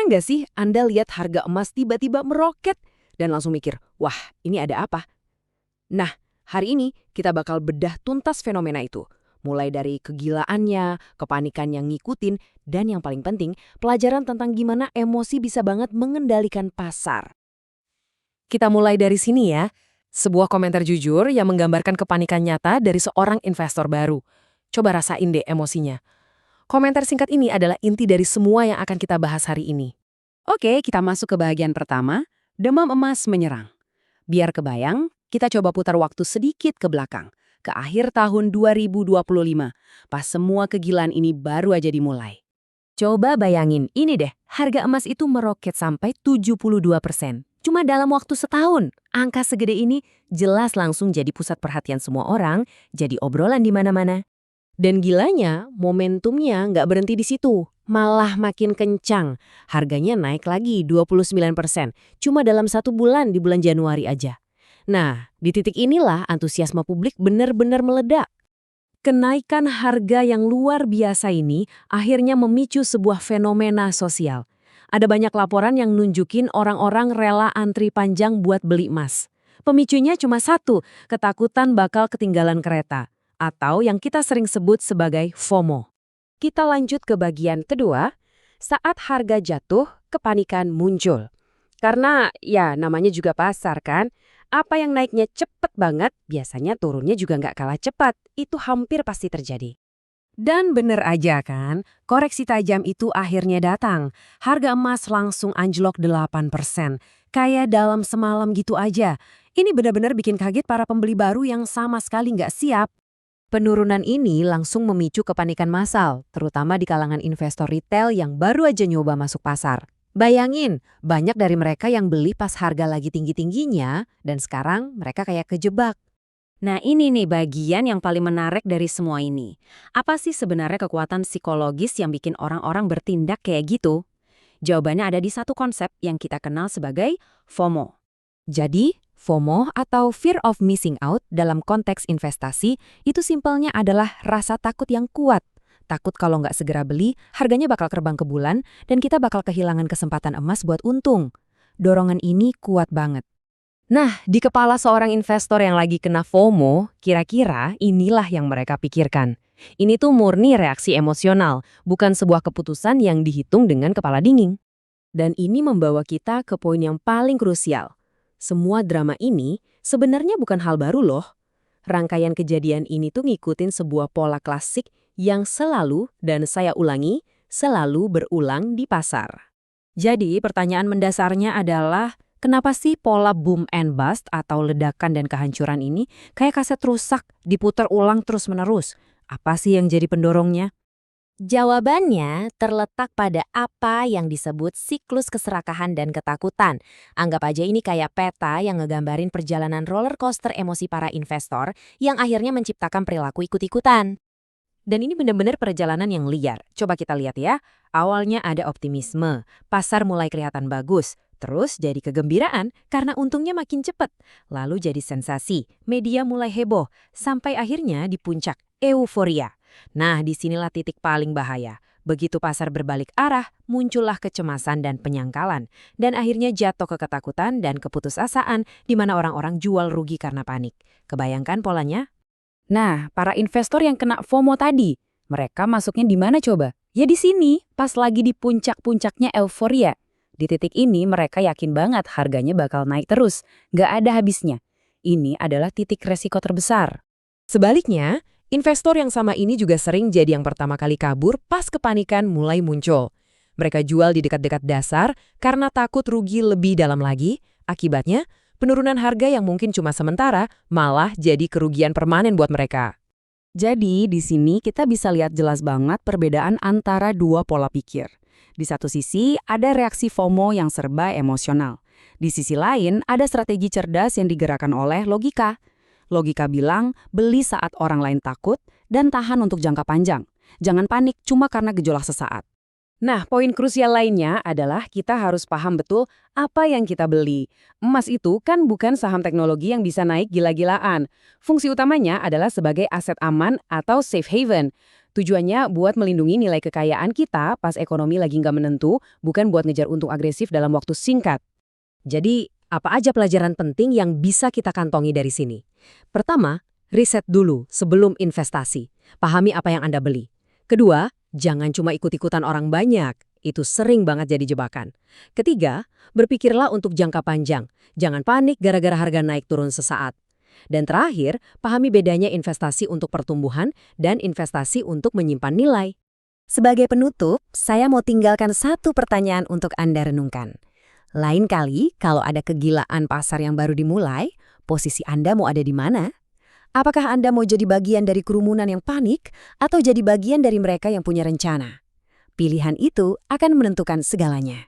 Sering nggak sih Anda lihat harga emas tiba-tiba meroket dan langsung mikir, wah ini ada apa? Nah, hari ini kita bakal bedah tuntas fenomena itu. Mulai dari kegilaannya, kepanikan yang ngikutin, dan yang paling penting, pelajaran tentang gimana emosi bisa banget mengendalikan pasar. Kita mulai dari sini ya. Sebuah komentar jujur yang menggambarkan kepanikan nyata dari seorang investor baru. Coba rasain deh emosinya. Komentar singkat ini adalah inti dari semua yang akan kita bahas hari ini. Oke, kita masuk ke bagian pertama, demam emas menyerang. Biar kebayang, kita coba putar waktu sedikit ke belakang, ke akhir tahun 2025, pas semua kegilaan ini baru aja dimulai. Coba bayangin, ini deh, harga emas itu meroket sampai 72%. Cuma dalam waktu setahun, angka segede ini jelas langsung jadi pusat perhatian semua orang, jadi obrolan di mana-mana. Dan gilanya, momentumnya nggak berhenti di situ, malah makin kencang. Harganya naik lagi 29%, cuma dalam 1 bulan di bulan Januari aja. Nah, di titik inilah antusiasme publik benar-benar meledak. Kenaikan harga yang luar biasa ini akhirnya memicu sebuah fenomena sosial. Ada banyak laporan yang nunjukin orang-orang rela antri panjang buat beli emas. Pemicunya cuma satu, ketakutan bakal ketinggalan kereta. Atau yang kita sering sebut sebagai FOMO. Kita lanjut ke bagian kedua, saat harga jatuh, kepanikan muncul. Karena ya namanya juga pasar kan, apa yang naiknya cepet banget, biasanya turunnya juga nggak kalah cepat. Itu hampir pasti terjadi. Dan bener aja kan, koreksi tajam itu akhirnya datang. Harga emas langsung anjlok 8%. Kayak dalam semalam gitu aja. Ini benar-benar bikin kaget para pembeli baru yang sama sekali nggak siap. Penurunan ini langsung memicu kepanikan massal, terutama di kalangan investor retail yang baru aja nyoba masuk pasar. Bayangin, banyak dari mereka yang beli pas harga lagi tinggi-tingginya, dan sekarang mereka kayak kejebak. Nah ini nih bagian yang paling menarik dari semua ini. Apa sih sebenarnya kekuatan psikologis yang bikin orang-orang bertindak kayak gitu? Jawabannya ada di satu konsep yang kita kenal sebagai FOMO. Jadi, FOMO atau Fear of Missing Out dalam konteks investasi itu simpelnya adalah rasa takut yang kuat. Takut kalau nggak segera beli, harganya bakal terbang ke bulan dan kita bakal kehilangan kesempatan emas buat untung. Dorongan ini kuat banget. Nah, di kepala seorang investor yang lagi kena FOMO, kira-kira inilah yang mereka pikirkan. Ini tuh murni reaksi emosional, bukan sebuah keputusan yang dihitung dengan kepala dingin. Dan ini membawa kita ke poin yang paling krusial. Semua drama ini sebenarnya bukan hal baru loh. Rangkaian kejadian ini tuh ngikutin sebuah pola klasik yang selalu, dan saya ulangi, selalu berulang di pasar. Jadi pertanyaan mendasarnya adalah, kenapa sih pola boom and bust atau ledakan dan kehancuran ini kayak kaset rusak diputar ulang terus-menerus? Apa sih yang jadi pendorongnya? Jawabannya terletak pada apa yang disebut siklus keserakahan dan ketakutan. Anggap aja ini kayak peta yang ngegambarin perjalanan roller coaster emosi para investor yang akhirnya menciptakan perilaku ikut-ikutan. Dan ini benar-benar perjalanan yang liar. Coba kita lihat ya. Awalnya ada optimisme, pasar mulai kelihatan bagus, terus jadi kegembiraan karena untungnya makin cepat. Lalu jadi sensasi, media mulai heboh, sampai akhirnya di puncak, euforia. Nah, disinilah titik paling bahaya. Begitu pasar berbalik arah, muncullah kecemasan dan penyangkalan. Dan akhirnya jatuh ke ketakutan dan keputusasaan di mana orang-orang jual rugi karena panik. Kebayangkan polanya? Nah, para investor yang kena FOMO tadi, mereka masuknya di mana coba? Ya di sini, pas lagi di puncak-puncaknya euforia. Di titik ini mereka yakin banget harganya bakal naik terus, nggak ada habisnya. Ini adalah titik resiko terbesar. Sebaliknya, investor yang sama ini juga sering jadi yang pertama kali kabur pas kepanikan mulai muncul. Mereka jual di dekat-dekat dasar karena takut rugi lebih dalam lagi. Akibatnya, penurunan harga yang mungkin cuma sementara malah jadi kerugian permanen buat mereka. Jadi di sini kita bisa lihat jelas banget perbedaan antara dua pola pikir. Di satu sisi ada reaksi FOMO yang serba emosional. Di sisi lain ada strategi cerdas yang digerakkan oleh logika. Logika bilang beli saat orang lain takut dan tahan untuk jangka panjang. Jangan panik cuma karena gejolak sesaat. Nah, poin krusial lainnya adalah kita harus paham betul apa yang kita beli. Emas itu kan bukan saham teknologi yang bisa naik gila-gilaan. Fungsi utamanya adalah sebagai aset aman atau safe haven. Tujuannya buat melindungi nilai kekayaan kita pas ekonomi lagi nggak menentu, bukan buat ngejar untung agresif dalam waktu singkat. Jadi, apa aja pelajaran penting yang bisa kita kantongi dari sini? Pertama, riset dulu sebelum investasi. Pahami apa yang Anda beli. Kedua, jangan cuma ikut-ikutan orang banyak. Itu sering banget jadi jebakan. Ketiga, berpikirlah untuk jangka panjang. Jangan panik gara-gara harga naik turun sesaat. Dan terakhir, pahami bedanya investasi untuk pertumbuhan dan investasi untuk menyimpan nilai. Sebagai penutup, saya mau tinggalkan satu pertanyaan untuk Anda renungkan. Lain kali, kalau ada kegilaan pasar yang baru dimulai, posisi Anda mau ada di mana? Apakah Anda mau jadi bagian dari kerumunan yang panik atau jadi bagian dari mereka yang punya rencana? Pilihan itu akan menentukan segalanya.